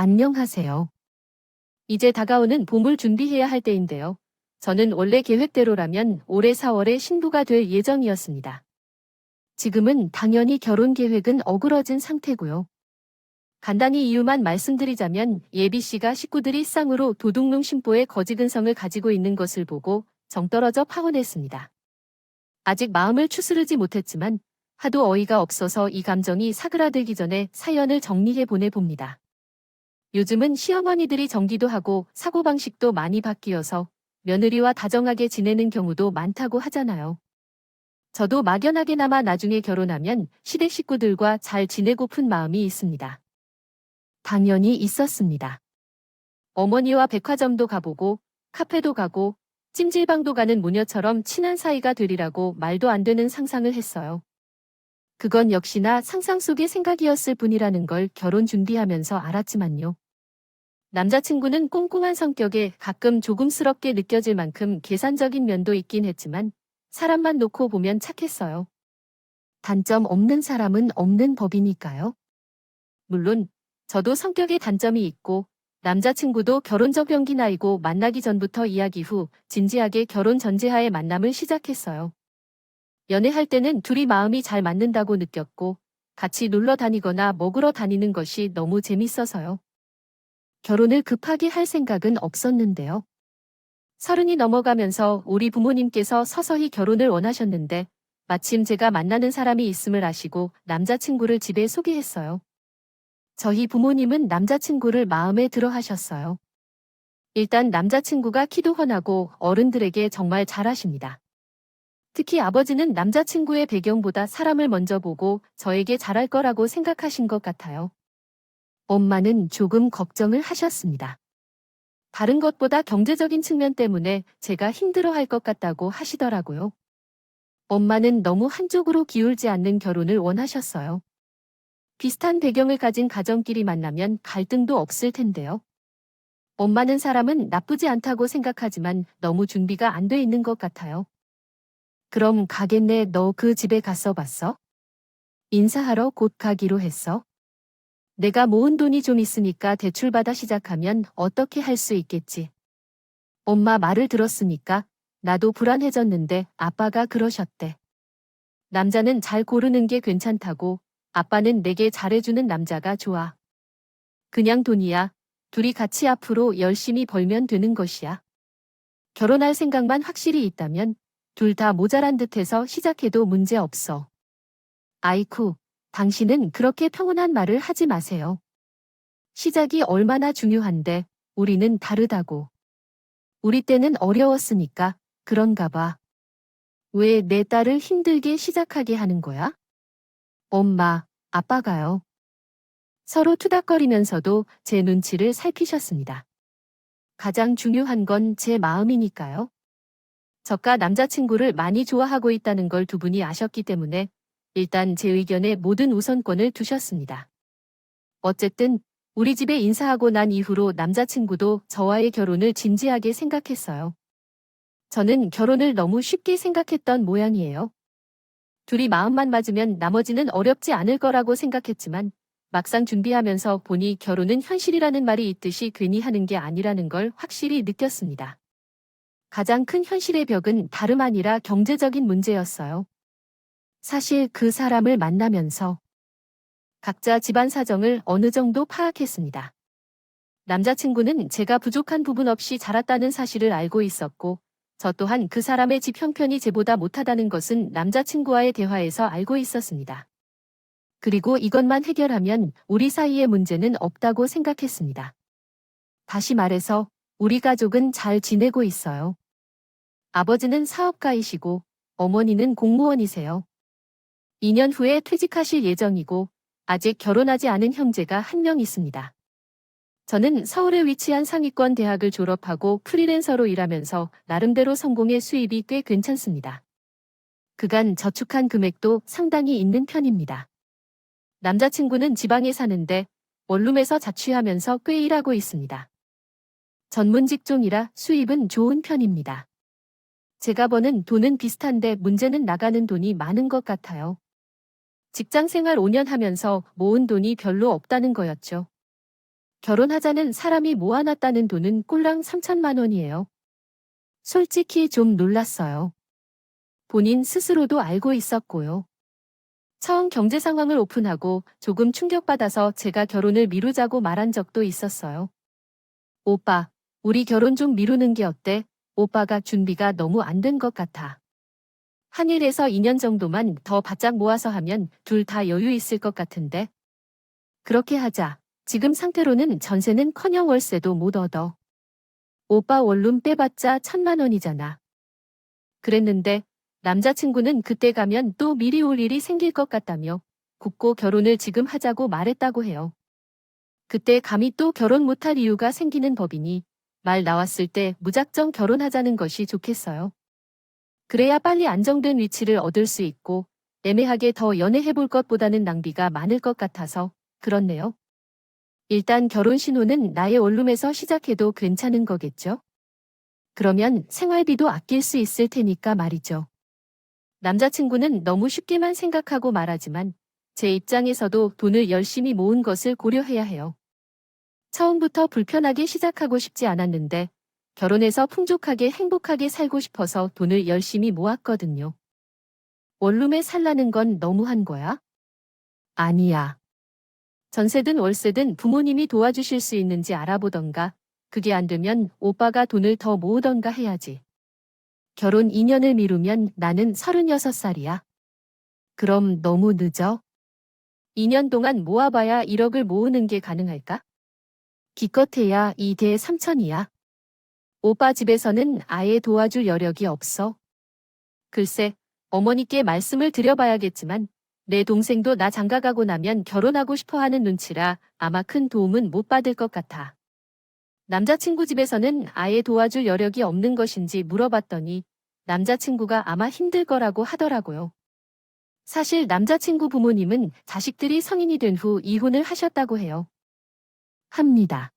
안녕하세요. 이제 다가오는 봄을 준비해야 할 때인데요. 저는 원래 계획대로라면 올해 4월에 신부가 될 예정이었습니다. 지금은 당연히 결혼 계획은 어그러진 상태고요. 간단히 이유만 말씀드리자면 예비 씨가 식구들이 쌍으로 도둑놈 신보의 거지근성을 가지고 있는 것을 보고 정떨어져 파혼했습니다. 아직 마음을 추스르지 못했지만 하도 어이가 없어서 이 감정이 사그라들기 전에 사연을 정리해 보내봅니다. 요즘은 시어머니들이 정기도 하고 사고방식도 많이 바뀌어서 며느리와 다정하게 지내는 경우도 많다고 하잖아요. 저도 막연하게나마 나중에 결혼하면 시댁 식구들과 잘 지내고픈 마음이 있습니다. 당연히 있었습니다. 어머니와 백화점도 가보고 카페도 가고 찜질방도 가는 모녀처럼 친한 사이가 되리라고 말도 안 되는 상상을 했어요. 그건 역시나 상상 속의 생각이었을 뿐이라는 걸 결혼 준비하면서 알았지만요. 남자친구는 꼼꼼한 성격에 가끔 조금스럽게 느껴질 만큼 계산적인 면도 있긴 했지만 사람만 놓고 보면 착했어요. 단점 없는 사람은 없는 법이니까요. 물론 저도 성격에 단점이 있고 남자친구도 결혼적 병기 나이고 만나기 전부터 이야기 후 진지하게 결혼 전제하에 만남을 시작했어요. 연애할 때는 둘이 마음이 잘 맞는다고 느꼈고 같이 놀러 다니거나 먹으러 다니는 것이 너무 재밌어서요. 결혼을 급하게 할 생각은 없었는데요. 30이 넘어가면서 우리 부모님께서 서서히 결혼을 원하셨는데 마침 제가 만나는 사람이 있음을 아시고 남자친구를 집에 소개했어요. 저희 부모님은 남자친구를 마음에 들어 하셨어요. 일단 남자친구가 키도 훤하고 어른들에게 정말 잘하십니다. 특히 아버지는 남자친구의 배경보다 사람을 먼저 보고 저에게 잘할 거라고 생각하신 것 같아요. 엄마는 조금 걱정을 하셨습니다. 다른 것보다 경제적인 측면 때문에 제가 힘들어할 것 같다고 하시더라고요. 엄마는 너무 한쪽으로 기울지 않는 결혼을 원하셨어요. 비슷한 배경을 가진 가정끼리 만나면 갈등도 없을 텐데요. 엄마는 사람은 나쁘지 않다고 생각하지만 너무 준비가 안 돼 있는 것 같아요. 그럼 가겠네. 너 그 집에 갔어 봤어? 인사하러 곧 가기로 했어. 내가 모은 돈이 좀 있으니까 대출받아 시작하면 어떻게 할 수 있겠지. 엄마 말을 들었으니까 나도 불안해졌는데 아빠가 그러셨대. 남자는 잘 고르는 게 괜찮다고 아빠는 내게 잘해주는 남자가 좋아. 그냥 돈이야. 둘이 같이 앞으로 열심히 벌면 되는 것이야. 결혼할 생각만 확실히 있다면 둘 다 모자란 듯해서 시작해도 문제 없어. 아이쿠, 당신은 그렇게 평온한 말을 하지 마세요. 시작이 얼마나 중요한데 우리는 다르다고. 우리 때는 어려웠으니까 그런가 봐. 왜 내 딸을 힘들게 시작하게 하는 거야? 엄마, 아빠가요. 서로 투닥거리면서도 제 눈치를 살피셨습니다. 가장 중요한 건 제 마음이니까요. 저가 남자친구를 많이 좋아하고 있다는 걸 두 분이 아셨기 때문에 일단 제 의견에 모든 우선권을 두셨습니다. 어쨌든 우리 집에 인사하고 난 이후로 남자친구도 저와의 결혼을 진지하게 생각했어요. 저는 결혼을 너무 쉽게 생각했던 모양이에요. 둘이 마음만 맞으면 나머지는 어렵지 않을 거라고 생각했지만 막상 준비하면서 보니 결혼은 현실이라는 말이 있듯이 괜히 하는 게 아니라는 걸 확실히 느꼈습니다. 가장 큰 현실의 벽은 다름 아니라 경제적인 문제였어요. 사실 그 사람을 만나면서 각자 집안 사정을 어느 정도 파악했습니다. 남자친구는 제가 부족한 부분 없이 자랐다는 사실을 알고 있었고 저 또한 그 사람의 집 형편이 제보다 못하다는 것은 남자친구와의 대화에서 알고 있었습니다. 그리고 이것만 해결하면 우리 사이의 문제는 없다고 생각했습니다. 다시 말해서 우리 가족은 잘 지내고 있어요. 아버지는 사업가이시고 어머니는 공무원이세요. 2년 후에 퇴직하실 예정이고 아직 결혼하지 않은 형제가 한 명 있습니다. 저는 서울에 위치한 상위권 대학을 졸업하고 프리랜서로 일하면서 나름대로 성공해 수입이 꽤 괜찮습니다. 그간 저축한 금액도 상당히 있는 편입니다. 남자친구는 지방에 사는데 원룸에서 자취하면서 꽤 일하고 있습니다. 전문 직종이라 수입은 좋은 편입니다. 제가 버는 돈은 비슷한데 문제는 나가는 돈이 많은 것 같아요. 직장 생활 5년 하면서 모은 돈이 별로 없다는 거였죠. 결혼하자는 사람이 모아놨다는 돈은 꼴랑 3천만 원이에요. 솔직히 좀 놀랐어요. 본인 스스로도 알고 있었고요. 처음 경제 상황을 오픈하고 조금 충격받아서 제가 결혼을 미루자고 말한 적도 있었어요. 오빠, 우리 결혼 좀 미루는 게 어때? 오빠가 준비가 너무 안 된 것 같아. 한 1에서 2년 정도만 더 바짝 모아서 하면 둘 다 여유 있을 것 같은데. 그렇게 하자. 지금 상태로는 전세는커녕 월세도 못 얻어. 오빠 원룸 빼봤자 1,000만 원이잖아. 그랬는데 남자친구는 그때 가면 또 미리 올 일이 생길 것 같다며 굳고 결혼을 지금 하자고 말했다고 해요. 그때 감히 또 결혼 못할 이유가 생기는 법이니 말 나왔을 때 무작정 결혼하자는 것이 좋겠어요. 그래야 빨리 안정된 위치를 얻을 수 있고 애매하게 더 연애해볼 것보다는 낭비가 많을 것 같아서 그렇네요. 일단 결혼 신호는 나의 원룸에서 시작해도 괜찮은 거겠죠? 그러면 생활비도 아낄 수 있을 테니까 말이죠. 남자친구는 너무 쉽게만 생각하고 말하지만 제 입장에서도 돈을 열심히 모은 것을 고려해야 해요. 처음부터 불편하게 시작하고 싶지 않았는데 결혼해서 풍족하게 행복하게 살고 싶어서 돈을 열심히 모았거든요. 원룸에 살라는 건 너무한 거야? 아니야. 전세든 월세든 부모님이 도와주실 수 있는지 알아보던가, 그게 안 되면 오빠가 돈을 더 모으던가 해야지. 결혼 2년을 미루면 나는 36살이야. 그럼 너무 늦어? 2년 동안 모아봐야 1억을 모으는 게 가능할까? 기껏해야 2대 3천이야. 오빠 집에서는 아예 도와줄 여력이 없어. 글쎄, 어머니께 말씀을 드려봐야겠지만 내 동생도 나 장가가고 나면 결혼하고 싶어 하는 눈치라 아마 큰 도움은 못 받을 것 같아. 남자친구 집에서는 아예 도와줄 여력이 없는 것인지 물어봤더니 남자친구가 아마 힘들 거라고 하더라고요. 사실 남자친구 부모님은 자식들이 성인이 된 후 이혼을 하셨다고 해요. 합니다.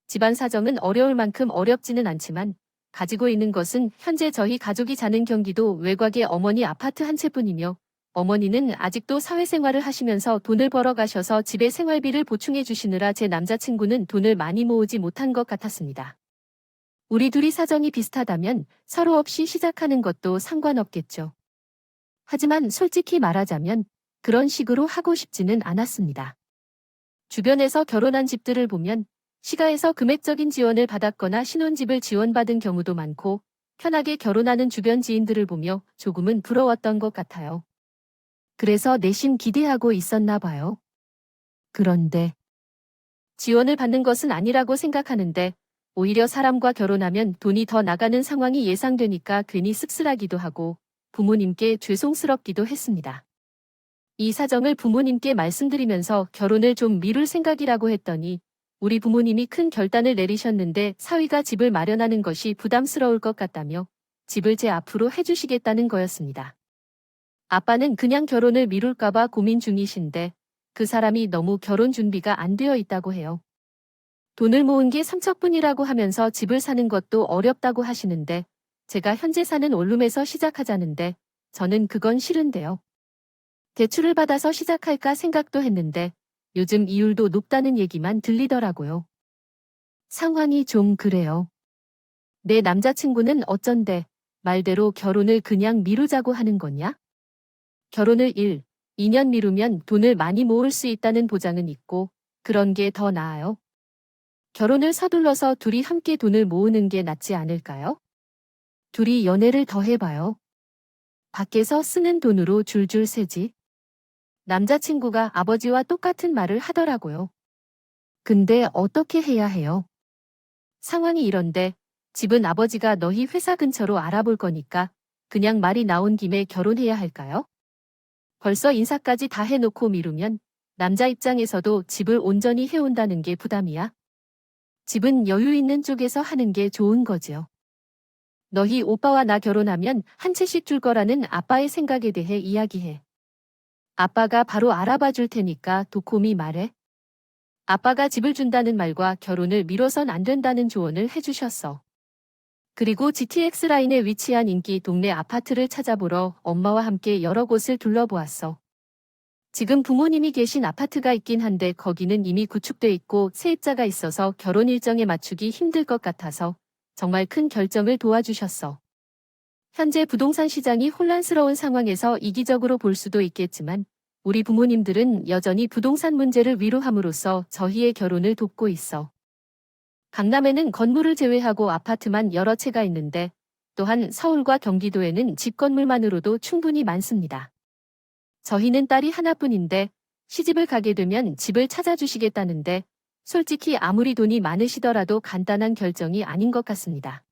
집안 사정은 어려울 만큼 어렵지는 않지만 가지고 있는 것은 현재 저희 가족이 사는 경기도 외곽의 어머니 아파트 한 채뿐이며 어머니는 아직도 사회생활을 하시면서 돈을 벌어 가셔서 집에 생활비를 보충해 주시느라 제 남자친구는 돈을 많이 모으지 못한 것 같았습니다. 우리 둘이 사정이 비슷하다면 서로 없이 시작하는 것도 상관없겠죠. 하지만 솔직히 말하자면 그런 식으로 하고 싶지는 않았습니다. 주변에서 결혼한 집들을 보면 시가에서 금액적인 지원을 받았거나 신혼집을 지원받은 경우도 많고 편하게 결혼하는 주변 지인들을 보며 조금은 부러웠던 것 같아요. 그래서 내심 기대하고 있었나 봐요. 그런데 지원을 받는 것은 아니라고 생각하는데 오히려 사람과 결혼하면 돈이 더 나가는 상황이 예상되니까 괜히 씁쓸하기도 하고 부모님께 죄송스럽기도 했습니다. 이 사정을 부모님께 말씀드리면서 결혼을 좀 미룰 생각이라고 했더니 우리 부모님이 큰 결단을 내리셨는데 사위가 집을 마련하는 것이 부담스러울 것 같다며 집을 제 앞으로 해주시겠다는 거였습니다. 아빠는 그냥 결혼을 미룰까봐 고민 중이신데 그 사람이 너무 결혼 준비가 안 되어 있다고 해요. 돈을 모은 게 삼척뿐이라고 하면서 집을 사는 것도 어렵다고 하시는데 제가 현재 사는 원룸에서 시작하자는데 저는 그건 싫은데요. 대출을 받아서 시작할까 생각도 했는데 요즘 이율도 높다는 얘기만 들리더라고요. 상황이 좀 그래요. 내 남자친구는 어쩐데 말대로 결혼을 그냥 미루자고 하는 거냐? 결혼을 1, 2년 미루면 돈을 많이 모을 수 있다는 보장은 있고 그런 게 더 나아요. 결혼을 서둘러서 둘이 함께 돈을 모으는 게 낫지 않을까요? 둘이 연애를 더 해봐요. 밖에서 쓰는 돈으로 줄줄 세지. 남자친구가 아버지와 똑같은 말을 하더라고요. 근데 어떻게 해야 해요? 상황이 이런데 집은 아버지가 너희 회사 근처로 알아볼 거니까 그냥 말이 나온 김에 결혼해야 할까요? 벌써 인사까지 다 해놓고 미루면 남자 입장에서도 집을 온전히 해온다는 게 부담이야. 집은 여유 있는 쪽에서 하는 게 좋은 거지요. 너희 오빠와 나 결혼하면 한 채씩 줄 거라는 아빠의 생각에 대해 이야기해. 아빠가 바로 알아봐 줄 테니까 도콤이 말해. 아빠가 집을 준다는 말과 결혼을 미뤄선 안 된다는 조언을 해주셨어. 그리고 GTX 라인에 위치한 인기 동네 아파트를 찾아보러 엄마와 함께 여러 곳을 둘러보았어. 지금 부모님이 계신 아파트가 있긴 한데 거기는 이미 구축돼 있고 세입자가 있어서 결혼 일정에 맞추기 힘들 것 같아서 정말 큰 결정을 도와주셨어. 현재 부동산 시장이 혼란스러운 상황에서 이기적으로 볼 수도 있겠지만 우리 부모님들은 여전히 부동산 문제를 위로함으로써 저희의 결혼을 돕고 있어. 강남에는 건물을 제외하고 아파트만 여러 채가 있는데 또한 서울과 경기도에는 집 건물만으로도 충분히 많습니다. 저희는 딸이 하나뿐인데 시집을 가게 되면 집을 찾아주시겠다는데 솔직히 아무리 돈이 많으시더라도 간단한 결정이 아닌 것 같습니다.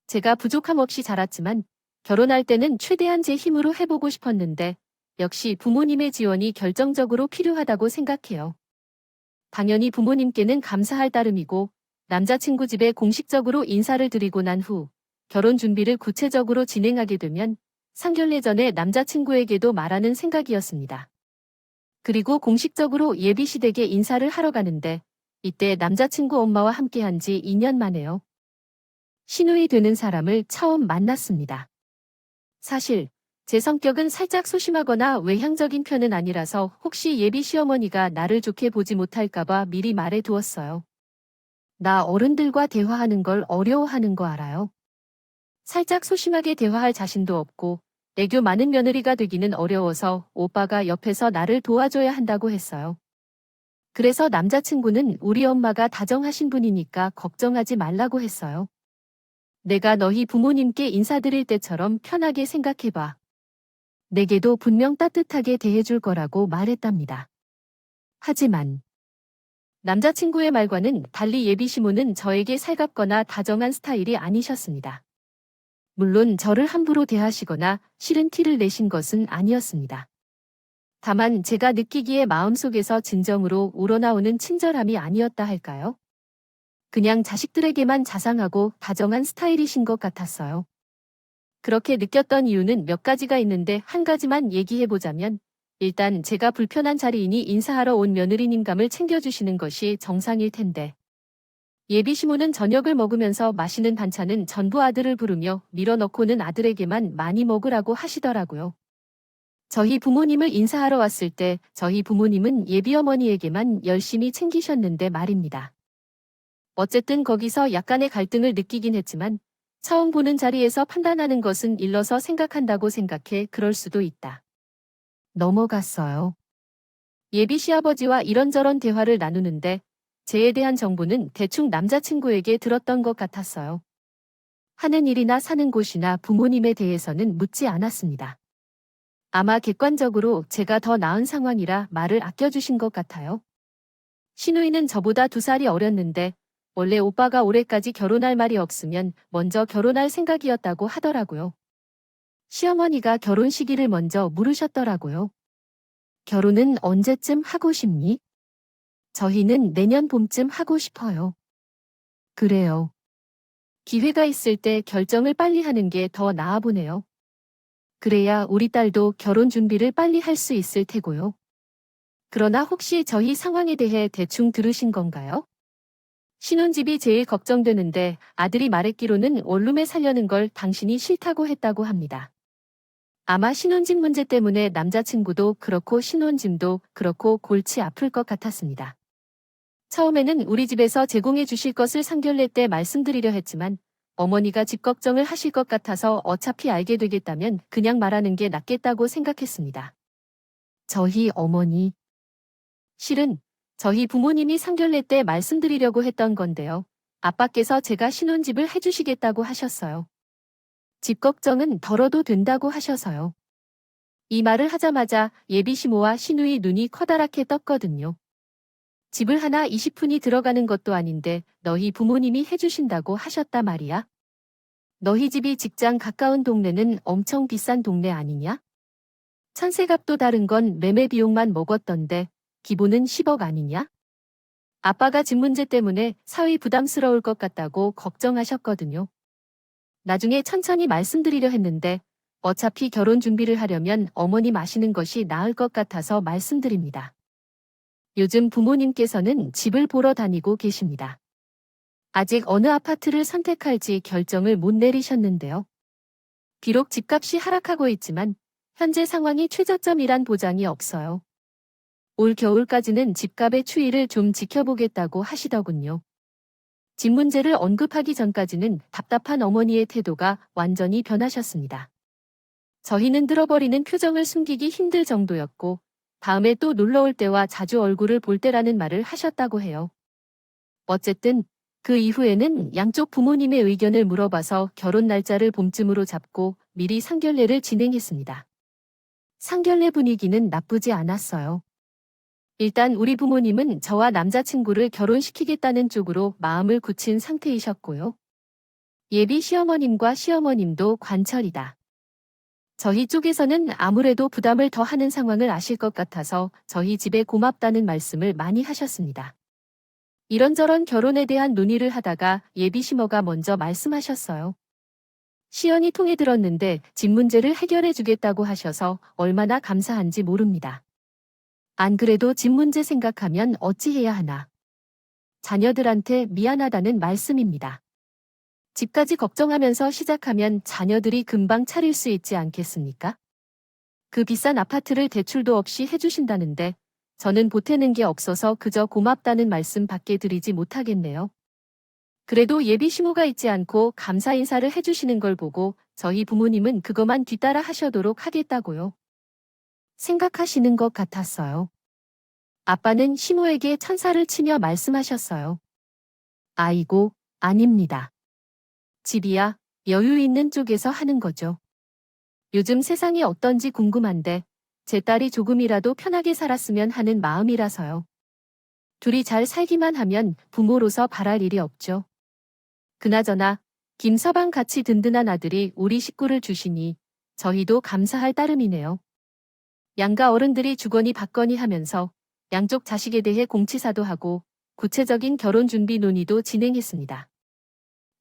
제가 부족함 없이 자랐지만 결혼할 때는 최대한 제 힘으로 해보고 싶었는데 역시 부모님의 지원이 결정적으로 필요하다고 생각해요. 당연히 부모님께는 감사할 따름이고 남자친구 집에 공식적으로 인사를 드리고 난 후 결혼 준비를 구체적으로 진행하게 되면 상견례 전에 남자친구에게도 말하는 생각이었습니다. 그리고 공식적으로 예비시댁에 인사를 하러 가는데 이때 남자친구 엄마와 함께한 지 2년 만에요. 시누이 되는 사람을 처음 만났습니다. 사실 제 성격은 살짝 소심하거나 외향적인 편은 아니라서 혹시 예비 시어머니가 나를 좋게 보지 못할까봐 미리 말해 두었어요. 나 어른들과 대화하는 걸 어려워하는 거 알아요? 살짝 소심하게 대화할 자신도 없고 애교 많은 며느리가 되기는 어려워서 오빠가 옆에서 나를 도와줘야 한다고 했어요. 그래서 남자친구는 우리 엄마가 다정하신 분이니까 걱정하지 말라고 했어요. 내가 너희 부모님께 인사드릴 때처럼 편하게 생각해봐. 내게도 분명 따뜻하게 대해줄 거라고 말했답니다. 하지만 남자친구의 말과는 달리 예비 시모는 저에게 살갑거나 다정한 스타일이 아니셨습니다. 물론 저를 함부로 대하시거나 싫은 티를 내신 것은 아니었습니다. 다만 제가 느끼기에 마음속에서 진정으로 우러나오는 친절함이 아니었다 할까요? 그냥 자식들에게만 자상하고 다정한 스타일이신 것 같았어요. 그렇게 느꼈던 이유는 몇 가지가 있는데 한 가지만 얘기해보자면 일단 제가 불편한 자리이니 인사하러 온 며느리님감을 챙겨주시는 것이 정상일 텐데 예비 시모는 저녁을 먹으면서 마시는 반찬은 전부 아들을 부르며 밀어넣고는 아들에게만 많이 먹으라고 하시더라고요. 저희 부모님을 인사하러 왔을 때 저희 부모님은 예비 어머니에게만 열심히 챙기셨는데 말입니다. 어쨌든 거기서 약간의 갈등을 느끼긴 했지만 처음 보는 자리에서 판단하는 것은 일러서 생각한다고 생각해 그럴 수도 있다. 넘어갔어요. 예비 시아버지와 이런저런 대화를 나누는데 제에 대한 정보는 대충 남자친구에게 들었던 것 같았어요. 하는 일이나 사는 곳이나 부모님에 대해서는 묻지 않았습니다. 아마 객관적으로 제가 더 나은 상황이라 말을 아껴주신 것 같아요. 시누이는 저보다 2살이 어렸는데 원래 오빠가 올해까지 결혼할 말이 없으면 먼저 결혼할 생각이었다고 하더라고요. 시어머니가 결혼 시기를 먼저 물으셨더라고요. 결혼은 언제쯤 하고 싶니? 저희는 내년 봄쯤 하고 싶어요. 그래요. 기회가 있을 때 결정을 빨리 하는 게 더 나아 보네요. 그래야 우리 딸도 결혼 준비를 빨리 할 수 있을 테고요. 그러나 혹시 저희 상황에 대해 대충 들으신 건가요? 신혼집이 제일 걱정되는데 아들이 말했기로는 원룸에 살려는 걸 당신이 싫다고 했다고 합니다. 아마 신혼집 문제 때문에 남자친구도 그렇고 신혼집도 그렇고 골치 아플 것 같았습니다. 처음에는 우리 집에서 제공해 주실 것을 상견례 때 말씀드리려 했지만 어머니가 집 걱정을 하실 것 같아서 어차피 알게 되겠다면 그냥 말하는 게 낫겠다고 생각했습니다. 저희 어머니. 실은 저희 부모님이 상견례 때 말씀드리려고 했던 건데요. 아빠께서 제가 신혼집을 해주시겠다고 하셨어요. 집 걱정은 덜어도 된다고 하셔서요. 이 말을 하자마자 예비 시모와 시누이 눈이 커다랗게 떴거든요. 집을 하나 20푼이 들어가는 것도 아닌데 너희 부모님이 해주신다고 하셨다 말이야? 너희 집이 직장 가까운 동네는 엄청 비싼 동네 아니냐? 천세값도 다른 건 매매 비용만 먹었던데 기본은 10억 아니냐? 아빠가 집 문제 때문에 사위 부담스러울 것 같다고 걱정하셨거든요. 나중에 천천히 말씀드리려 했는데 어차피 결혼 준비를 하려면 어머니 마시는 것이 나을 것 같아서 말씀드립니다. 요즘 부모님께서는 집을 보러 다니고 계십니다. 아직 어느 아파트를 선택할지 결정을 못 내리셨는데요. 비록 집값이 하락하고 있지만 현재 상황이 최저점이란 보장이 없어요. 올 겨울까지는 집값의 추이를 좀 지켜보겠다고 하시더군요. 집 문제를 언급하기 전까지는 답답한 어머니의 태도가 완전히 변하셨습니다. 저희는 들어버리는 표정을 숨기기 힘들 정도였고 다음에 또 놀러올 때와 자주 얼굴을 볼 때라는 말을 하셨다고 해요. 어쨌든 그 이후에는 양쪽 부모님의 의견을 물어봐서 결혼 날짜를 봄쯤으로 잡고 미리 상견례를 진행했습니다. 상견례 분위기는 나쁘지 않았어요. 일단 우리 부모님은 저와 남자친구를 결혼시키겠다는 쪽으로 마음을 굳힌 상태이셨고요. 예비 시어머님과 시어머님도 관철이다. 저희 쪽에서는 아무래도 부담을 더 하는 상황을 아실 것 같아서 저희 집에 고맙다는 말씀을 많이 하셨습니다. 이런저런 결혼에 대한 논의를 하다가 예비 시모가 먼저 말씀하셨어요. 시연이 통해 들었는데 집 문제를 해결해 주겠다고 하셔서 얼마나 감사한지 모릅니다. 안 그래도 집 문제 생각하면 어찌해야 하나. 자녀들한테 미안하다는 말씀입니다. 집까지 걱정하면서 시작하면 자녀들이 금방 차릴 수 있지 않겠습니까? 그 비싼 아파트를 대출도 없이 해주신다는데 저는 보태는 게 없어서 그저 고맙다는 말씀 밖에 드리지 못하겠네요. 그래도 예비 시모가 있지 않고 감사 인사를 해주시는 걸 보고 저희 부모님은 그것만 뒤따라 하셔도록 하겠다고요. 생각하시는 것 같았어요. 아빠는 시모에게 천사를 치며 말씀하셨어요. 아이고, 아닙니다. 집이야 여유 있는 쪽에서 하는 거죠. 요즘 세상이 어떤지 궁금한데 제 딸이 조금이라도 편하게 살았으면 하는 마음이라서요. 둘이 잘 살기만 하면 부모로서 바랄 일이 없죠. 그나저나 김서방 같이 든든한 아들이 우리 식구를 주시니 저희도 감사할 따름이네요. 양가 어른들이 주거니 받거니 하면서 양쪽 자식에 대해 공치사도 하고 구체적인 결혼 준비 논의도 진행했습니다.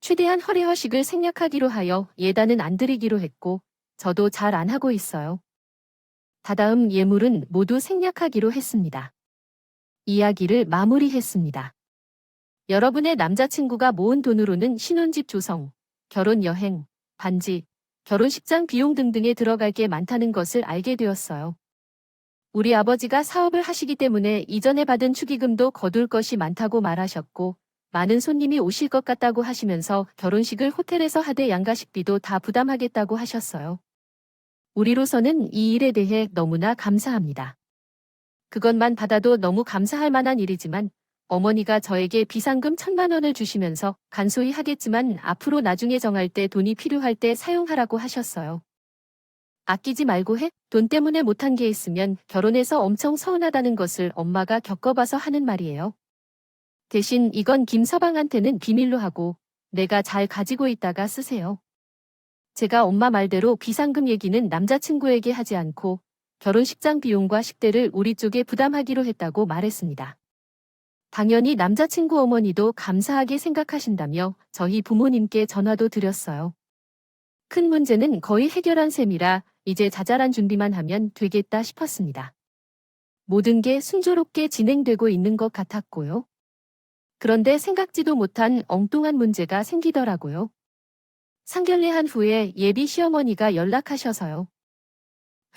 최대한 허례허식을 생략하기로 하여 예단은 안 드리기로 했고 저도 잘 안 하고 있어요. 다다음 예물은 모두 생략하기로 했습니다. 이야기를 마무리했습니다. 여러분의 남자친구가 모은 돈으로는 신혼집 조성, 결혼 여행, 반지, 결혼식장 비용 등등에 들어갈 게 많다는 것을 알게 되었어요. 우리 아버지가 사업을 하시기 때문에 이전에 받은 축의금도 거둘 것이 많다고 말하셨고 많은 손님이 오실 것 같다고 하시면서 결혼식을 호텔에서 하되 양가식비도 다 부담하겠다고 하셨어요. 우리로서는 이 일에 대해 너무나 감사합니다. 그것만 받아도 너무 감사할 만한 일이지만 어머니가 저에게 비상금 1,000만 원을 주시면서 간소히 하겠지만 앞으로 나중에 정할 때 돈이 필요할 때 사용하라고 하셨어요. 아끼지 말고 해? 돈 때문에 못한 게 있으면 결혼해서 엄청 서운하다는 것을 엄마가 겪어봐서 하는 말이에요. 대신 이건 김서방한테는 비밀로 하고 내가 잘 가지고 있다가 쓰세요. 제가 엄마 말대로 비상금 얘기는 남자친구에게 하지 않고 결혼식장 비용과 식대를 우리 쪽에 부담하기로 했다고 말했습니다. 당연히 남자친구 어머니도 감사하게 생각하신다며 저희 부모님께 전화도 드렸어요. 큰 문제는 거의 해결한 셈이라 이제 자잘한 준비만 하면 되겠다 싶었습니다. 모든 게 순조롭게 진행되고 있는 것 같았고요. 그런데 생각지도 못한 엉뚱한 문제가 생기더라고요. 상견례한 후에 예비 시어머니가 연락하셔서요.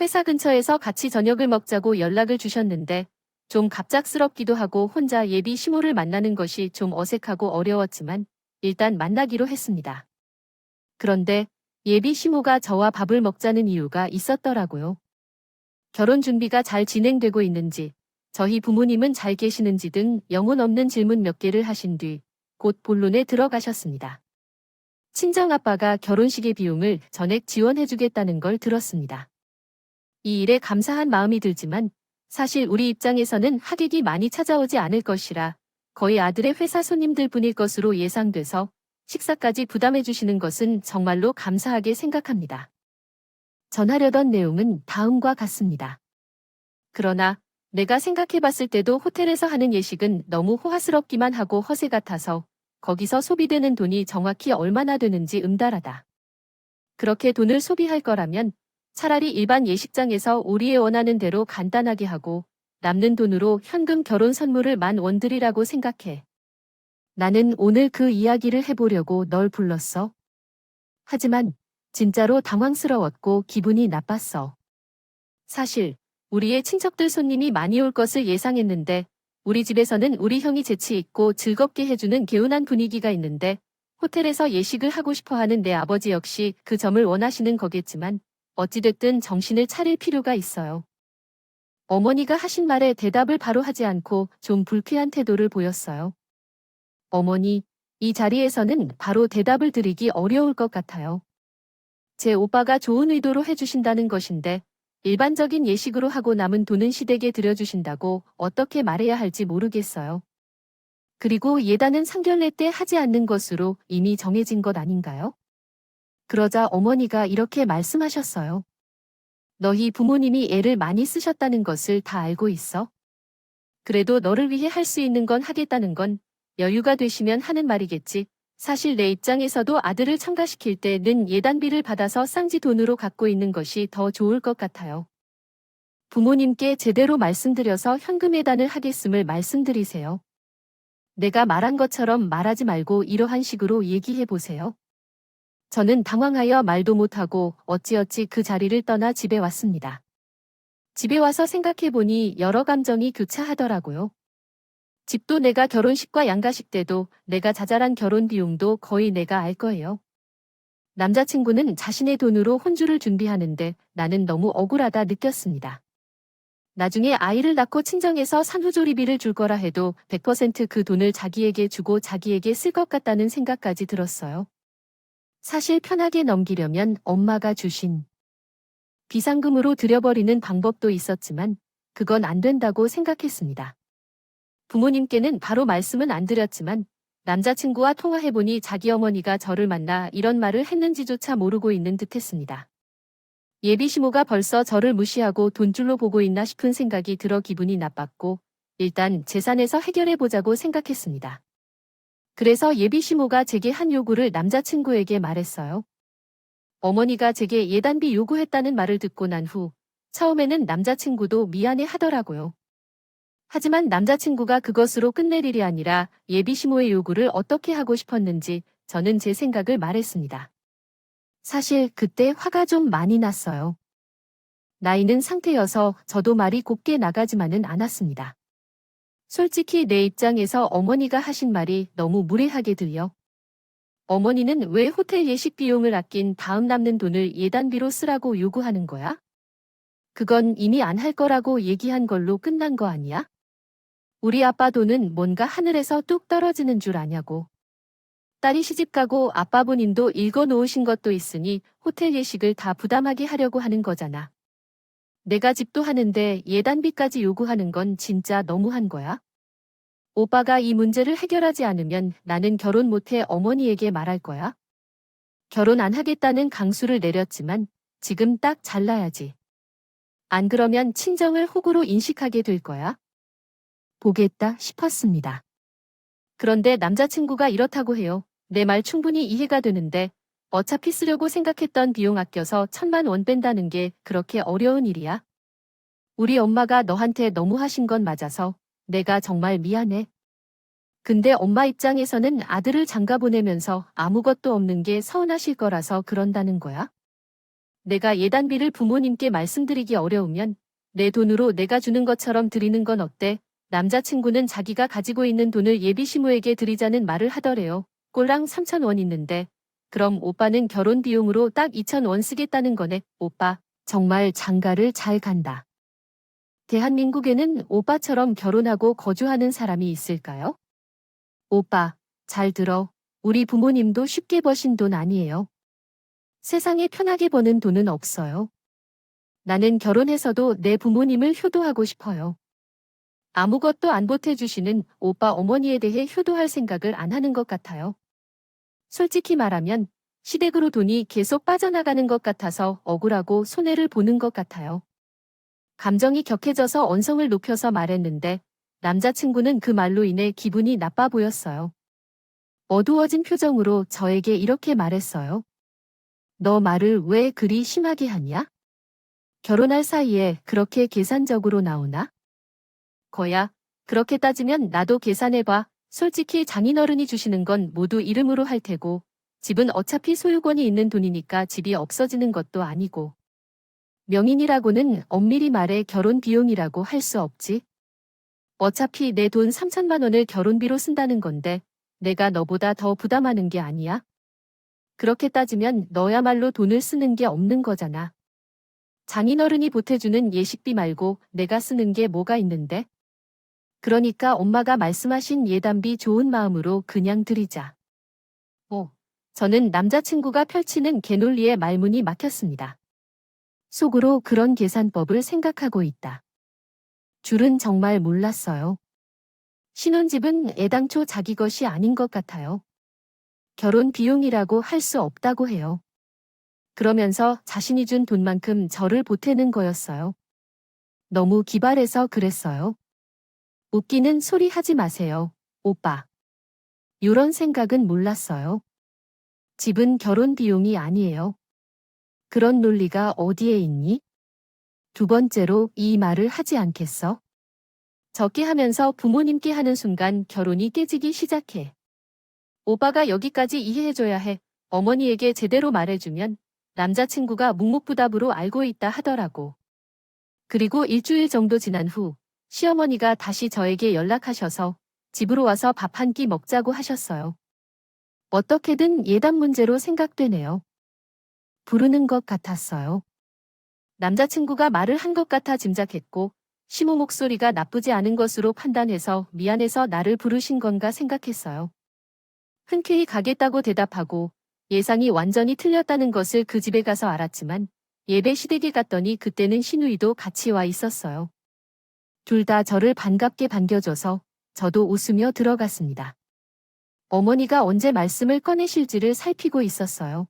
회사 근처에서 같이 저녁을 먹자고 연락을 주셨는데 좀 갑작스럽기도 하고 혼자 예비 시모를 만나는 것이 좀 어색하고 어려웠지만 일단 만나기로 했습니다. 그런데 예비 시모가 저와 밥을 먹자는 이유가 있었더라고요. 결혼 준비가 잘 진행되고 있는지, 저희 부모님은 잘 계시는지 등 영혼 없는 질문 몇 개를 하신 뒤 곧 본론에 들어가셨습니다. 친정아빠가 결혼식의 비용을 전액 지원해주겠다는 걸 들었습니다. 이 일에 감사한 마음이 들지만 사실 우리 입장에서는 하객이 많이 찾아오지 않을 것이라 거의 아들의 회사 손님들 뿐일 것으로 예상돼서 식사까지 부담해 주시는 것은 정말로 감사하게 생각합니다. 전하려던 내용은 다음과 같습니다. 그러나 내가 생각해 봤을 때도 호텔에서 하는 예식은 너무 호화스럽기만 하고 허세 같아서 거기서 소비되는 돈이 정확히 얼마나 되는지 음달하다. 그렇게 돈을 소비할 거라면 차라리 일반 예식장에서 우리의 원하는 대로 간단하게 하고 남는 돈으로 현금 결혼 선물을 10,000원 드리라고 생각해. 나는 오늘 그 이야기를 해보려고 널 불렀어. 하지만 진짜로 당황스러웠고 기분이 나빴어. 사실 우리의 친척들 손님이 많이 올 것을 예상했는데 우리 집에서는 우리 형이 재치 있고 즐겁게 해주는 개운한 분위기가 있는데 호텔에서 예식을 하고 싶어하는 내 아버지 역시 그 점을 원하시는 거겠지만 어찌됐든 정신을 차릴 필요가 있어요. 어머니가 하신 말에 대답을 바로 하지 않고 좀 불쾌한 태도를 보였어요. 어머니, 이 자리에서는 바로 대답을 드리기 어려울 것 같아요. 제 오빠가 좋은 의도로 해주신다는 것인데 일반적인 예식으로 하고 남은 돈은 시댁에 들여주신다고 어떻게 말해야 할지 모르겠어요. 그리고 예단은 상견례 때 하지 않는 것으로 이미 정해진 것 아닌가요? 그러자 어머니가 이렇게 말씀하셨어요. 너희 부모님이 애를 많이 쓰셨다는 것을 다 알고 있어. 그래도 너를 위해 할 수 있는 건 하겠다는 건 여유가 되시면 하는 말이겠지. 사실 내 입장에서도 아들을 참가시킬 때는 예단비를 받아서 쌍지 돈으로 갖고 있는 것이 더 좋을 것 같아요. 부모님께 제대로 말씀드려서 현금 예단을 하겠음을 말씀드리세요. 내가 말한 것처럼 말하지 말고 이러한 식으로 얘기해 보세요. 저는 당황하여 말도 못하고 어찌어찌 그 자리를 떠나 집에 왔습니다. 집에 와서 생각해보니 여러 감정이 교차하더라고요. 집도 내가 결혼식과 양가식 때도 내가 자잘한 결혼 비용도 거의 내가 알 거예요. 남자친구는 자신의 돈으로 혼주를 준비하는데 나는 너무 억울하다 느꼈습니다. 나중에 아이를 낳고 친정에서 산후조리비를 줄 거라 해도 100%그 돈을 자기에게 주고 자기에게 쓸 것 같다는 생각까지 들었어요. 사실 편하게 넘기려면 엄마가 주신 비상금으로 들여버리는 방법도 있었지만 그건 안 된다고 생각했습니다. 부모님께는 바로 말씀은 안 드렸지만 남자친구와 통화해보니 자기 어머니가 저를 만나 이런 말을 했는지조차 모르고 있는 듯했습니다. 예비시모가 벌써 저를 무시하고 돈줄로 보고 있나 싶은 생각이 들어 기분이 나빴고 일단 재산에서 해결해보자고 생각했습니다. 그래서 예비시모가 제게 한 요구를 남자친구에게 말했어요. 어머니가 제게 예단비 요구했다는 말을 듣고 난 후 처음에는 남자친구도 미안해 하더라고요. 하지만 남자친구가 그것으로 끝낼 일이 아니라 예비시모의 요구를 어떻게 하고 싶었는지 저는 제 생각을 말했습니다. 사실 그때 화가 좀 많이 났어요. 나이는 상태여서 저도 말이 곱게 나가지만은 않았습니다. 솔직히 내 입장에서 어머니가 하신 말이 너무 무례하게 들려. 어머니는 왜 호텔 예식 비용을 아낀 다음 남는 돈을 예단비로 쓰라고 요구하는 거야? 그건 이미 안 할 거라고 얘기한 걸로 끝난 거 아니야? 우리 아빠 돈은 뭔가 하늘에서 뚝 떨어지는 줄 아냐고. 딸이 시집가고 아빠 본인도 읽어놓으신 것도 있으니 호텔 예식을 다 부담하게 하려고 하는 거잖아. 내가 집도 하는데 예단비까지 요구하는 건 진짜 너무한 거야. 오빠가 이 문제를 해결하지 않으면 나는 결혼 못해 어머니에게 말할 거야. 결혼 안 하겠다는 강수를 내렸지만 지금 딱 잘라야지. 안 그러면 친정을 호구로 인식하게 될 거야. 보겠다 싶었습니다. 그런데 남자친구가 이렇다고 해요. 내 말 충분히 이해가 되는데 어차피 쓰려고 생각했던 비용 아껴서 1,000만 원 뺀다는 게 그렇게 어려운 일이야? 우리 엄마가 너한테 너무 하신 건 맞아서 내가 정말 미안해. 근데 엄마 입장에서는 아들을 장가 보내면서 아무것도 없는 게 서운하실 거라서 그런다는 거야? 내가 예단비를 부모님께 말씀드리기 어려우면 내 돈으로 내가 주는 것처럼 드리는 건 어때? 남자친구는 자기가 가지고 있는 돈을 예비시모에게 드리자는 말을 하더래요. 꼴랑 3,000원 있는데 그럼 오빠는 결혼 비용으로 딱 2,000원 쓰겠다는 거네. 오빠 정말 장가를 잘 간다. 대한민국에는 오빠처럼 결혼하고 거주하는 사람이 있을까요? 오빠, 잘 들어. 우리 부모님도 쉽게 버신 돈 아니에요. 세상에 편하게 버는 돈은 없어요. 나는 결혼해서도 내 부모님을 효도하고 싶어요. 아무것도 안 보태주시는 오빠 어머니에 대해 효도할 생각을 안 하는 것 같아요. 솔직히 말하면 시댁으로 돈이 계속 빠져나가는 것 같아서 억울하고 손해를 보는 것 같아요. 감정이 격해져서 언성을 높여서 말했는데 남자친구는 그 말로 인해 기분이 나빠 보였어요. 어두워진 표정으로 저에게 이렇게 말했어요. 너 말을 왜 그리 심하게 하냐? 결혼할 사이에 그렇게 계산적으로 나오나? 거야, 그렇게 따지면 나도 계산해봐. 솔직히 장인어른이 주시는 건 모두 이름으로 할 테고 집은 어차피 소유권이 있는 돈이니까 집이 없어지는 것도 아니고 명인이라고는 엄밀히 말해 결혼 비용이라고 할 수 없지. 어차피 내 돈 3천만 원을 결혼비로 쓴다는 건데 내가 너보다 더 부담하는 게 아니야? 그렇게 따지면 너야말로 돈을 쓰는 게 없는 거잖아. 장인어른이 보태주는 예식비 말고 내가 쓰는 게 뭐가 있는데? 그러니까 엄마가 말씀하신 예단비 좋은 마음으로 그냥 드리자. 저는 남자친구가 펼치는 개논리에 말문이 막혔습니다. 속으로 그런 계산법을 생각하고 있다. 줄은 정말 몰랐어요. 신혼집은 애당초 자기 것이 아닌 것 같아요. 결혼 비용이라고 할 수 없다고 해요. 그러면서 자신이 준 돈만큼 저를 보태는 거였어요. 너무 기발해서 그랬어요. 웃기는 소리 하지 마세요, 오빠. 요런 생각은 몰랐어요. 집은 결혼 비용이 아니에요. 그런 논리가 어디에 있니? 두 번째로 이 말을 하지 않겠어? 적게 하면서 부모님께 하는 순간 결혼이 깨지기 시작해. 오빠가 여기까지 이해해줘야 해. 어머니에게 제대로 말해주면 남자친구가 묵묵부답으로 알고 있다 하더라고. 그리고 일주일 정도 지난 후 시어머니가 다시 저에게 연락하셔서 집으로 와서 밥 한 끼 먹자고 하셨어요. 어떻게든 예단 문제로 생각되네요. 부르는 것 같았어요. 남자친구가 말을 한 것 같아 짐작했고 시모 목소리가 나쁘지 않은 것으로 판단해서 미안해서 나를 부르신 건가 생각했어요. 흔쾌히 가겠다고 대답하고 예상이 완전히 틀렸다는 것을 그 집에 가서 알았지만 예배 시댁에 갔더니 그때는 시누이도 같이 와 있었어요. 둘 다 저를 반갑게 반겨줘서 저도 웃으며 들어갔습니다. 어머니가 언제 말씀을 꺼내실지를 살피고 있었어요.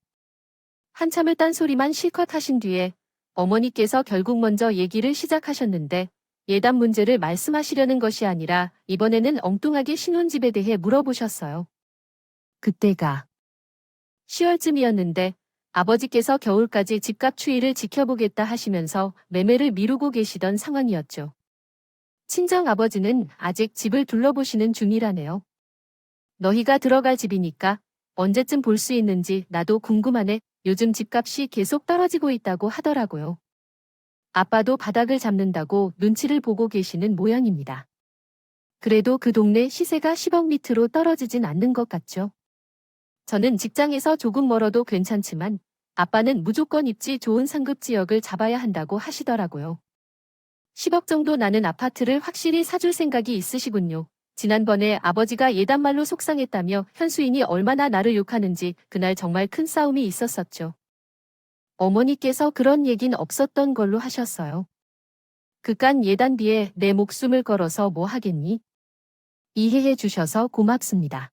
한참을 딴소리만 실컷 하신 뒤에 어머니께서 결국 먼저 얘기를 시작하셨는데 예단 문제를 말씀하시려는 것이 아니라 이번에는 엉뚱하게 신혼집에 대해 물어보셨어요. 그때가 10월쯤이었는데 아버지께서 겨울까지 집값 추이를 지켜보겠다 하시면서 매매를 미루고 계시던 상황이었죠. 친정아버지는 아직 집을 둘러보시는 중이라네요. 너희가 들어갈 집이니까 언제쯤 볼 수 있는지 나도 궁금하네. 요즘 집값이 계속 떨어지고 있다고 하더라고요. 아빠도 바닥을 잡는다고 눈치를 보고 계시는 모양입니다. 그래도 그 동네 시세가 10억 밑으로 떨어지진 않는 것 같죠. 저는 직장에서 조금 멀어도 괜찮지만 아빠는 무조건 입지 좋은 상급 지역을 잡아야 한다고 하시더라고요. 10억 정도 나는 아파트를 확실히 사줄 생각이 있으시군요. 지난번에 아버지가 예단말로 속상했다며 현수인이 얼마나 나를 욕하는지 그날 정말 큰 싸움이 있었었죠. 어머니께서 그런 얘긴 없었던 걸로 하셨어요. 그깟 예단비에 내 목숨을 걸어서 뭐 하겠니? 이해해 주셔서 고맙습니다.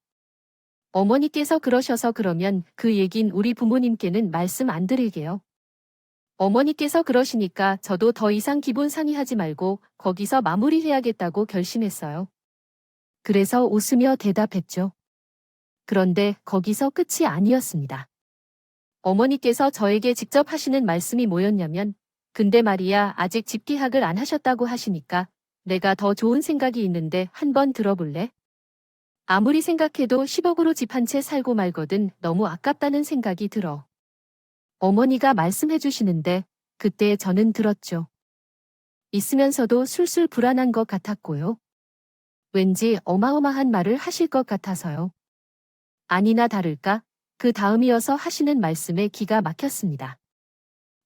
어머니께서 그러셔서 그러면 그 얘긴 우리 부모님께는 말씀 안 드릴게요. 어머니께서 그러시니까 저도 더 이상 기분 상의하지 말고 거기서 마무리해야겠다고 결심했어요. 그래서 웃으며 대답했죠. 그런데 거기서 끝이 아니었습니다. 어머니께서 저에게 직접 하시는 말씀이 뭐였냐면 근데 말이야 아직 집 계약을 안 하셨다고 하시니까 내가 더 좋은 생각이 있는데 한번 들어볼래? 아무리 생각해도 10억으로 집 한 채 살고 말거든 너무 아깝다는 생각이 들어. 어머니가 말씀해 주시는데 그때 저는 들었죠. 있으면서도 술술 불안한 것 같았고요. 왠지 어마어마한 말을 하실 것 같아서요. 아니나 다를까 그 다음이어서 하시는 말씀에 기가 막혔습니다.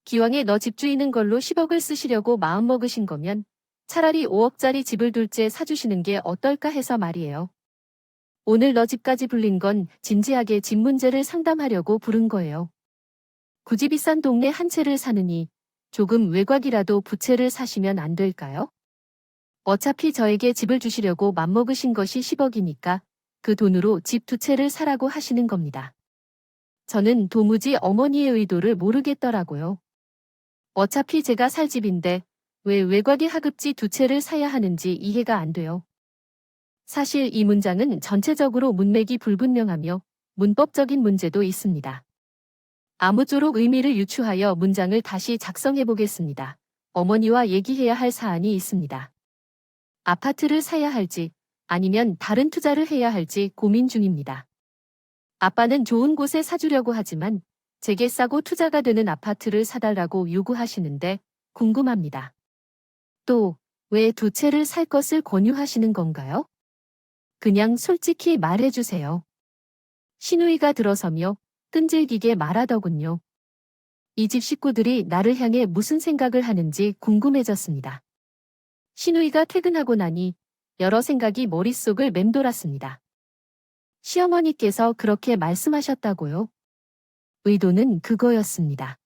기왕에 너 집주인인 걸로 10억을 쓰시려고 마음먹으신 거면 차라리 5억짜리 집을 둘째 사주시는 게 어떨까 해서 말이에요. 오늘 너 집까지 불린 건 진지하게 집 문제를 상담하려고 부른 거예요. 굳이 비싼 동네 한 채를 사느니 조금 외곽이라도 부채를 사시면 안 될까요? 어차피 저에게 집을 주시려고 맘먹으신 것이 10억이니까 그 돈으로 집 두 채를 사라고 하시는 겁니다. 저는 도무지 어머니의 의도를 모르겠더라고요. 어차피 제가 살 집인데 왜 외곽의 하급지 두 채를 사야 하는지 이해가 안 돼요. 사실 이 문장은 전체적으로 문맥이 불분명하며 문법적인 문제도 있습니다. 아무쪼록 의미를 유추하여 문장을 다시 작성해 보겠습니다. 어머니와 얘기해야 할 사안이 있습니다. 아파트를 사야 할지 아니면 다른 투자를 해야 할지 고민 중입니다. 아빠는 좋은 곳에 사주려고 하지만 제게 싸고 투자가 되는 아파트를 사달라고 요구하시는데 궁금합니다. 또, 왜 두 채를 살 것을 권유하시는 건가요? 그냥 솔직히 말해주세요. 신우이가 들어서며 끈질기게 말하더군요. 이 집 식구들이 나를 향해 무슨 생각을 하는지 궁금해졌습니다. 신우이가 퇴근하고 나니 여러 생각이 머릿속을 맴돌았습니다. 시어머니께서 그렇게 말씀하셨다고요? 의도는 그거였습니다.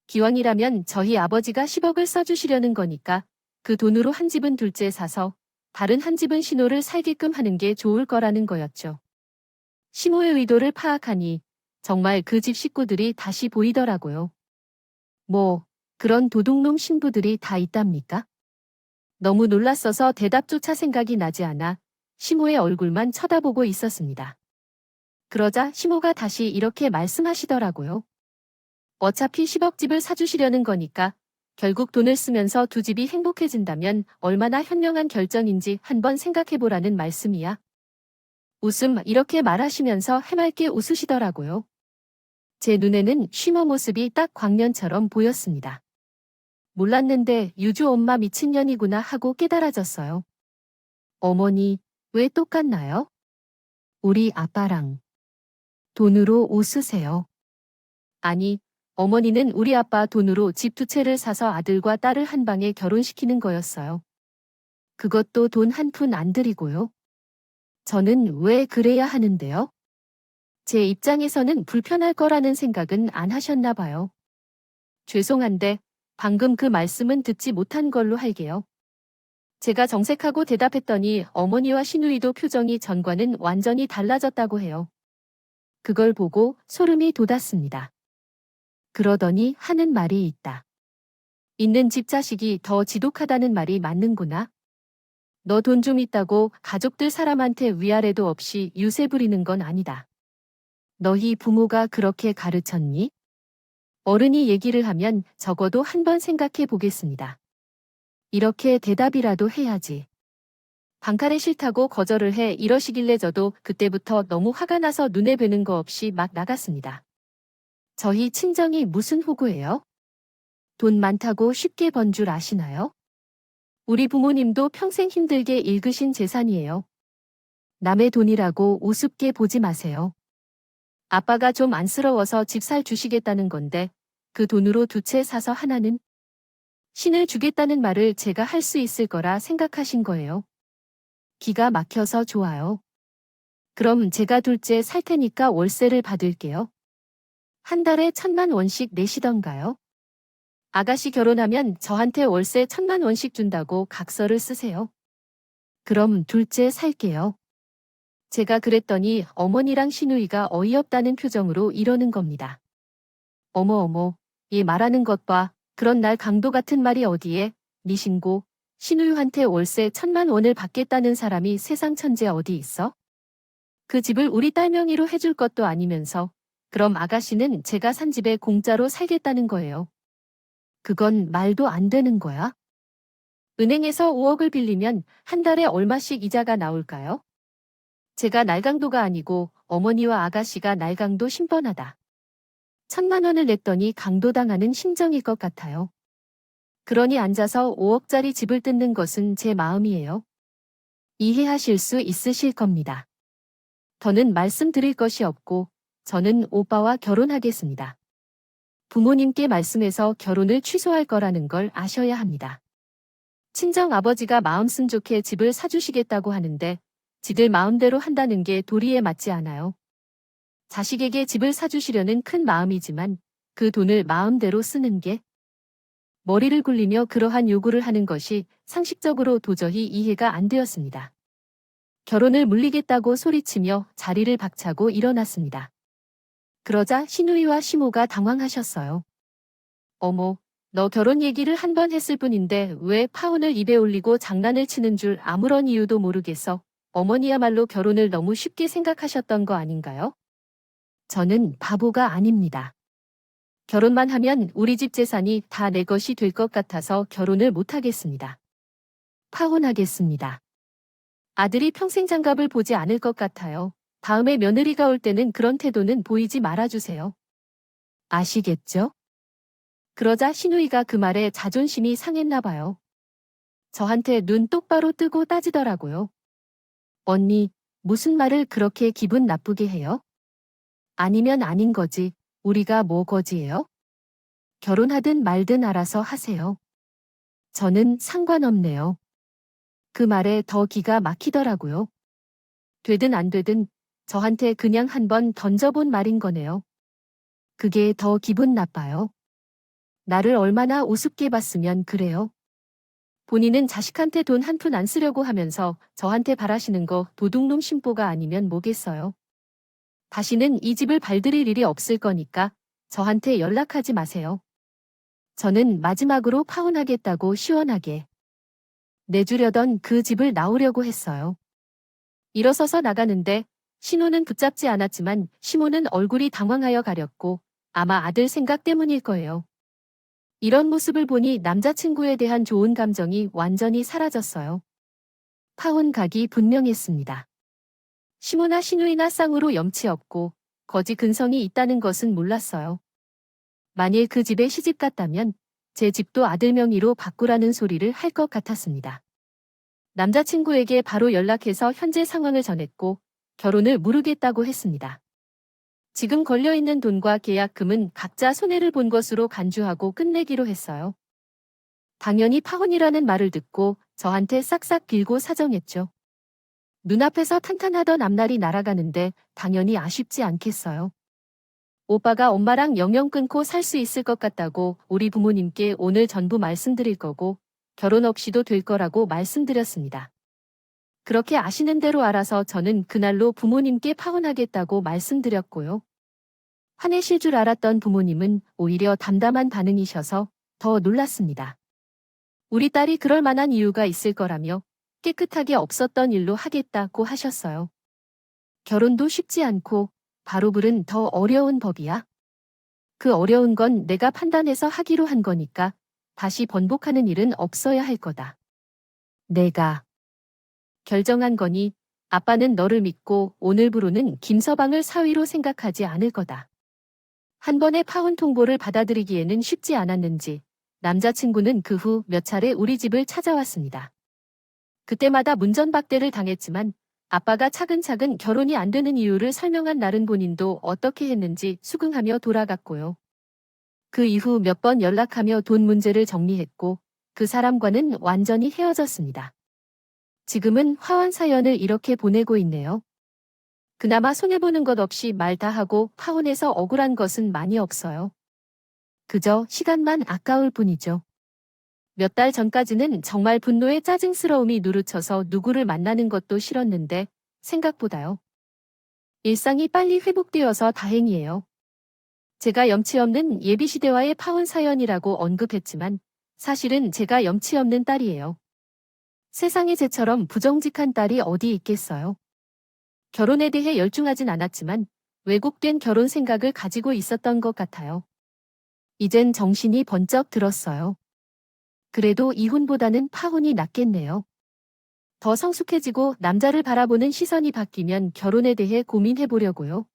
기왕이라면 저희 아버지가 10억을 써주시려는 거니까 그 돈으로 한 집은 둘째 사서 다른 한 집은 신우를 살게끔 하는 게 좋을 거라는 거였죠. 시모의 의도를 파악하니 정말 그 집 식구들이 다시 보이더라고요. 뭐, 그런 도둑놈 신부들이 다 있답니까? 너무 놀랐어서 대답조차 생각이 나지 않아 시모의 얼굴만 쳐다보고 있었습니다. 그러자 시모가 다시 이렇게 말씀하시더라고요. 어차피 10억 집을 사주시려는 거니까 결국 돈을 쓰면서 두 집이 행복해진다면 얼마나 현명한 결정인지 한번 생각해보라는 말씀이야. 웃음 이렇게 말하시면서 해맑게 웃으시더라고요. 제 눈에는 시모 모습이 딱 광년처럼 보였습니다. 몰랐는데 유주 엄마 미친년이구나 하고 깨달아졌어요. 어머니, 왜 똑같나요? 우리 아빠랑. 돈으로 웃으세요. 아니, 어머니는 우리 아빠 돈으로 집 두 채를 사서 아들과 딸을 한 방에 결혼시키는 거였어요. 그것도 돈 한 푼 안 들이고요. 저는 왜 그래야 하는데요? 제 입장에서는 불편할 거라는 생각은 안 하셨나 봐요. 죄송한데 방금 그 말씀은 듣지 못한 걸로 할게요. 제가 정색하고 대답했더니 어머니와 시누이도 표정이 전과는 완전히 달라졌다고 해요. 그걸 보고 소름이 돋았습니다. 그러더니 하는 말이 있다. 있는 집 자식이 더 지독하다는 말이 맞는구나. 너 돈 좀 있다고 가족들 사람한테 위아래도 없이 유세 부리는 건 아니다. 너희 부모가 그렇게 가르쳤니? 어른이 얘기를 하면 적어도 한 번 생각해 보겠습니다. 이렇게 대답이라도 해야지. 방칼에 싫다고 거절을 해 이러시길래 저도 그때부터 너무 화가 나서 눈에 뵈는 거 없이 막 나갔습니다. 저희 친정이 무슨 호구예요? 돈 많다고 쉽게 번 줄 아시나요? 우리 부모님도 평생 힘들게 읽으신 재산이에요. 남의 돈이라고 우습게 보지 마세요. 아빠가 좀 안쓰러워서 집 살 주시겠다는 건데 그 돈으로 두 채 사서 하나는 신을 주겠다는 말을 제가 할 수 있을 거라 생각하신 거예요. 기가 막혀서 좋아요. 그럼 제가 둘째 살 테니까 월세를 받을게요. 한 달에 1,000만 원씩 내시던가요? 아가씨 결혼하면 저한테 월세 1,000만 원씩 준다고 각서를 쓰세요. 그럼 둘째 살게요. 제가 그랬더니 어머니랑 시누이가 어이없다는 표정으로 이러는 겁니다. 어머 어머, 얘 말하는 것 봐. 그런 날 강도 같은 말이 어디에, 니 신고, 시누이한테 월세 1,000만 원을 받겠다는 사람이 세상 천재 어디 있어? 그 집을 우리 딸 명의로 해줄 것도 아니면서, 그럼 아가씨는 제가 산 집에 공짜로 살겠다는 거예요. 그건 말도 안 되는 거야? 은행에서 5억을 빌리면 한 달에 얼마씩 이자가 나올까요? 제가 날강도가 아니고 어머니와 아가씨가 날강도 신번하다. 1,000만 원을 냈더니 강도당하는 심정일 것 같아요. 그러니 앉아서 5억짜리 집을 뜯는 것은 제 마음이에요. 이해하실 수 있으실 겁니다. 더는 말씀드릴 것이 없고 저는 오빠와 결혼하겠습니다. 부모님께 말씀해서 결혼을 취소할 거라는 걸 아셔야 합니다. 친정 아버지가 마음씀 좋게 집을 사주시겠다고 하는데 지들 마음대로 한다는 게 도리에 맞지 않아요. 자식에게 집을 사주시려는 큰 마음이지만 그 돈을 마음대로 쓰는 게 머리를 굴리며 그러한 요구를 하는 것이 상식적으로 도저히 이해가 안 되었습니다. 결혼을 물리겠다고 소리치며 자리를 박차고 일어났습니다. 그러자 시누이와 시모가 당황하셨어요. 어머, 너 결혼 얘기를 한 번 했을 뿐인데 왜 파혼을 입에 올리고 장난을 치는 줄 아무런 이유도 모르겠어. 어머니야말로 결혼을 너무 쉽게 생각하셨던 거 아닌가요? 저는 바보가 아닙니다. 결혼만 하면 우리 집 재산이 다 내 것이 될 것 같아서 결혼을 못하겠습니다. 파혼하겠습니다. 아들이 평생 장갑을 보지 않을 것 같아요. 다음에 며느리가 올 때는 그런 태도는 보이지 말아주세요. 아시겠죠? 그러자 신우이가 그 말에 자존심이 상했나 봐요. 저한테 눈 똑바로 뜨고 따지더라고요. 언니, 무슨 말을 그렇게 기분 나쁘게 해요? 아니면 아닌 거지. 우리가 뭐 거지예요? 결혼하든 말든 알아서 하세요. 저는 상관없네요. 그 말에 더 기가 막히더라고요. 되든 안 되든 저한테 그냥 한번 던져본 말인 거네요. 그게 더 기분 나빠요. 나를 얼마나 우습게 봤으면 그래요. 본인은 자식한테 돈 한 푼 안 쓰려고 하면서 저한테 바라시는 거 도둑놈 심보가 아니면 뭐겠어요. 다시는 이 집을 발들일 일이 없을 거니까 저한테 연락하지 마세요. 저는 마지막으로 파혼하겠다고 시원하게 내주려던 그 집을 나오려고 했어요. 일어서서 나가는데 신호는 붙잡지 않았지만 시모는 얼굴이 당황하여 가렸고 아마 아들 생각 때문일 거예요. 이런 모습을 보니 남자친구에 대한 좋은 감정이 완전히 사라졌어요. 파혼 각이 분명했습니다. 시모나 신우이나 쌍으로 염치 없고 거지 근성이 있다는 것은 몰랐어요. 만일 그 집에 시집 갔다면 제 집도 아들 명의로 바꾸라는 소리를 할 것 같았습니다. 남자친구에게 바로 연락해서 현재 상황을 전했고 결혼을 무르겠다고 했습니다. 지금 걸려있는 돈과 계약금은 각자 손해를 본 것으로 간주하고 끝내기로 했어요. 당연히 파혼이라는 말을 듣고 저한테 싹싹 빌고 사정했죠. 눈앞에서 탄탄하던 앞날이 날아가는데 당연히 아쉽지 않겠어요. 오빠가 엄마랑 영영 끊고 살 수 있을 것 같다고 우리 부모님께 오늘 전부 말씀드릴 거고 결혼 없이도 될 거라고 말씀드렸습니다. 그렇게 아시는 대로 알아서 저는 그날로 부모님께 파혼하겠다고 말씀드렸고요. 화내실 줄 알았던 부모님은 오히려 담담한 반응이셔서 더 놀랐습니다. 우리 딸이 그럴 만한 이유가 있을 거라며 깨끗하게 없었던 일로 하겠다고 하셨어요. 결혼도 쉽지 않고 바로불은 더 어려운 법이야. 그 어려운 건 내가 판단해서 하기로 한 거니까 다시 번복하는 일은 없어야 할 거다. 내가 결정한 거니 아빠는 너를 믿고 오늘부로는 김서방을 사위로 생각하지 않을 거다. 한 번의 파혼 통보를 받아들이기에는 쉽지 않았는지 남자친구는 그 후 몇 차례 우리 집을 찾아왔습니다. 그때마다 문전박대를 당했지만 아빠가 차근차근 결혼이 안 되는 이유를 설명한 날은 본인도 어떻게 했는지 수긍하며 돌아갔고요. 그 이후 몇 번 연락하며 돈 문제를 정리했고 그 사람과는 완전히 헤어졌습니다. 지금은 화환 사연을 이렇게 보내고 있네요. 그나마 손해보는 것 없이 말 다 하고 파혼해서 억울한 것은 많이 없어요. 그저 시간만 아까울 뿐이죠. 몇 달 전까지는 정말 분노에 짜증스러움이 누르쳐서 누구를 만나는 것도 싫었는데 생각보다요. 일상이 빨리 회복되어서 다행이에요. 제가 염치 없는 예비시대와의 파혼 사연이라고 언급했지만 사실은 제가 염치 없는 딸이에요. 세상에 쟤처럼 부정직한 딸이 어디 있겠어요. 결혼에 대해 열중하진 않았지만 왜곡된 결혼 생각을 가지고 있었던 것 같아요. 이젠 정신이 번쩍 들었어요. 그래도 이혼보다는 파혼이 낫겠네요. 더 성숙해지고 남자를 바라보는 시선이 바뀌면 결혼에 대해 고민해보려고요.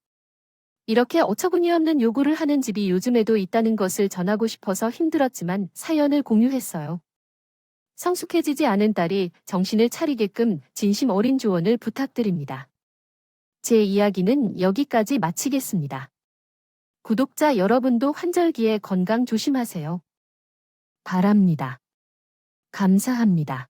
이렇게 어처구니 없는 요구를 하는 집이 요즘에도 있다는 것을 전하고 싶어서 힘들었지만 사연을 공유했어요. 성숙해지지 않은 딸이 정신을 차리게끔 진심 어린 조언을 부탁드립니다. 제 이야기는 여기까지 마치겠습니다. 구독자 여러분도 환절기에 건강 조심하세요. 바랍니다. 감사합니다.